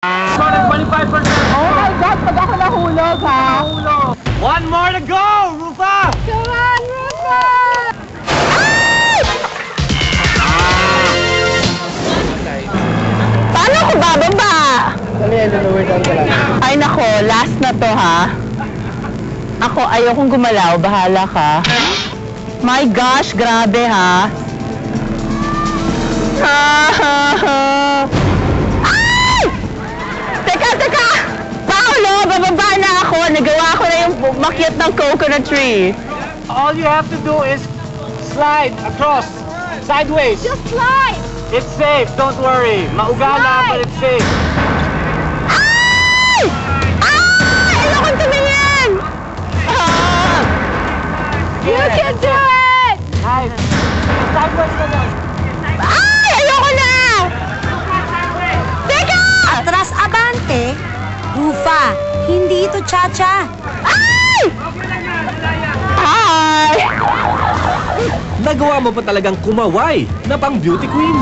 So, 25%. Oh my God, pag ako nahulog, ha? One more to go, Rufa! Come on, Rufa! Paano ako bababa? Ay nako, last na to, ha? Ako, ayokong gumalaw. Bahala ka. My gosh, grabe, ha? Ay! Teka! Paolo, bababa na ako. Nagawa ko na yung makyat ng coconut tree. All you have to do is slide across, sideways. Just slide! It's safe, don't worry. Maugala, but it's safe. Ay! Ay! Ayokong tumingin! You can do it! Nice. Sideways na lang. Ay! Ayoko na! Teka! Atras abante, Rufa, hindi ito cha-cha. Ay! Hi! Nagawa mo pa talagang kumaway na pang beauty queen.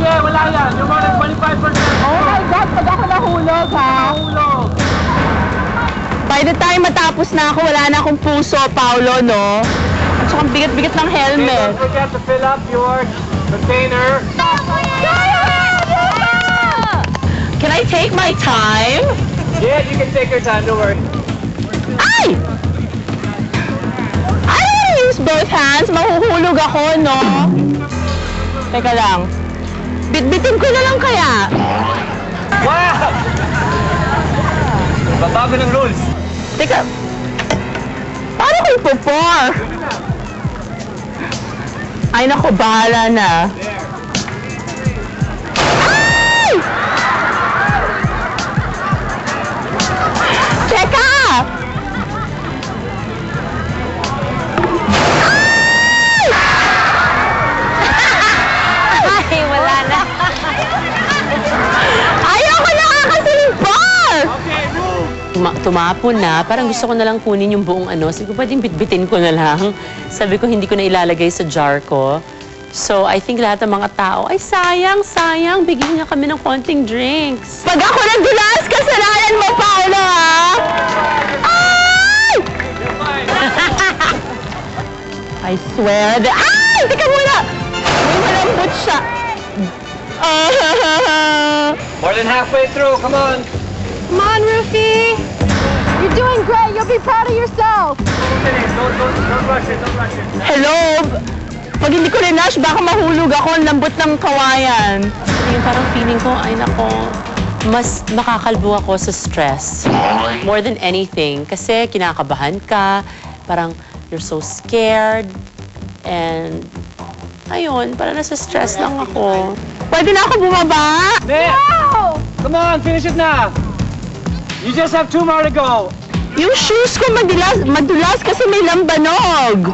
Yeah, wala yan. You're more than 25%. Oh my God, pag ako nahulog, ha? By the time matapos na ako, wala na akong puso, Paolo, no? At saka ang bigat-bigat ng Okay, helmet. don't forget to fill up your container. Can I take my time? Yeah, you can take your time, don't worry. Ay! I don't wanna use both hands. Mahuhulog ako, no? Teka lang. Bitbitin ko na lang kaya. Wow! Babago ng rules. Teka. Paano ko ipupor? Ay, naku, bahala na. Ay! Teka! Ay, wala na. Ayoko nakakasimpor! Okay, move! Tumapon na, parang gusto ko na lang kunin yung buong ano. Sabi ko, pwedeng bitbitin ko na lang. Sabi ko, hindi ko na ilalagay sa jar ko. So, I think lahat ng mga tao, ay sayang, bigyan niya kami ng konting drinks. Pag ako nadulas, kasalanan mo, Paolo, ha? Ay! I swear that... Ay! Teka muna! May malambot siya. More than halfway through, come on! Come on, Rufy! You're doing great. You'll be proud of yourself. Don't rush it, don't rush it. Hello? Pag hindi ko rinash, baka mahulog ako. Ang lambot ng kawayan. Yung parang feeling ko, ay nako, mas nakakalbo ako sa stress. More than anything. Kasi kinakabahan ka, parang you're so scared. And, ayun, parang nasa stress lang ako. Pwede na ako bumaba? Ne! Come on, finish it na! You just have 2 more to go. Yung shoes ko madulas kasi may lambanog.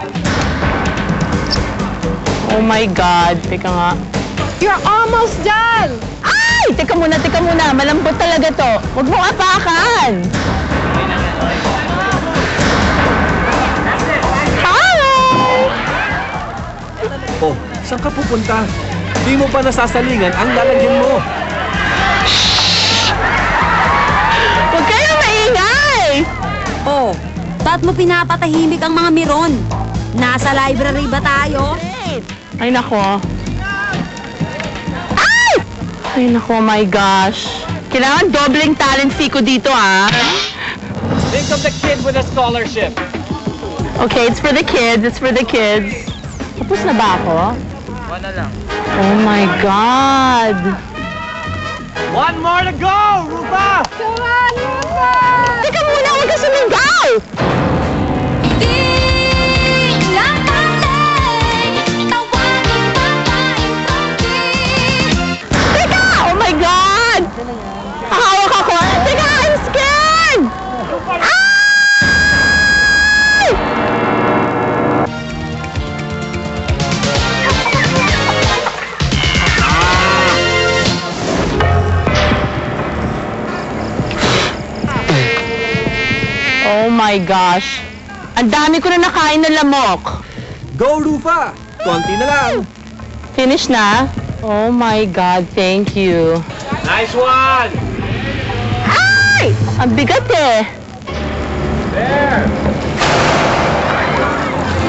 Oh my God. Teka nga. You're almost done! Ay! Teka muna. Malambot talaga to. Huwag mo apakan. Hi! Oh, saan ka pupunta? Di mo pa nasasalingan ang lalagyan mo. Huwag kayo maingay! Oh, ba't mo pinapatahimik ang mga miron? Nasa library ba tayo? Ay, nako. Ay! Ay, nako, my gosh. Kailangan dobleng talent fee ko dito, ah. Think of the kid with a scholarship. Okay, it's for the kids. Tapos na ba ako? One na lang. Oh my God! One more to go, Rufa! Come on, Rufa! Teka muna, huwag ka sumigaw! Teka! Oh my God! Hawak ako! Teka, I'm scared! Ay! Oh my gosh. Ang dami ko na nakain na lamok. Go, Rufa! Konti na lang. Finish na? Oh my God, thank you. Nice one! Ang bigat eh. There!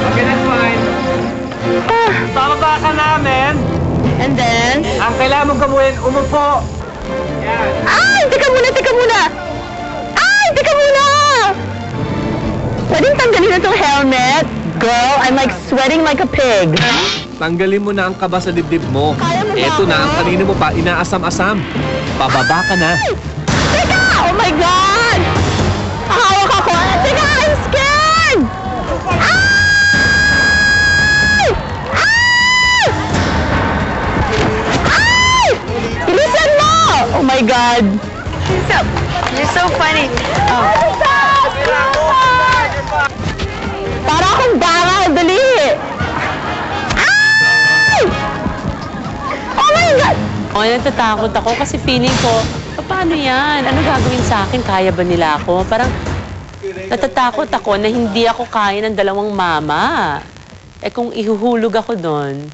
Okay, that's fine. Ah, Bababa ka namin. and then... Ang kailangan mong gawin, umupo. Yan. Ay! Teka muna, teka muna! Ay! Teka muna! Pwedeng tanggalin na tong helmet? Girl, I'm like sweating like a pig. Tanggalin mo na ang kaba sa dibdib mo. Kaya mo ba Eto na, ako? ang kanina mo pa, inaasam-asam. Pababa ka na. Ay! Teka! Oh my God! Hawak ako! Teka! I'm scared! Ay! Ay! Ay! Bilisan mo! Oh my God! You're so funny. Oh. Para akong banga. Dali! Ay! Oh my God! Oh, natatakot ako kasi feeling ko, paano yan? Ano gagawin sa akin? Kaya ba nila ako? Parang natatakot ako na hindi ako kaya ng dalawang mama. Eh kung ihuhulog ako doon,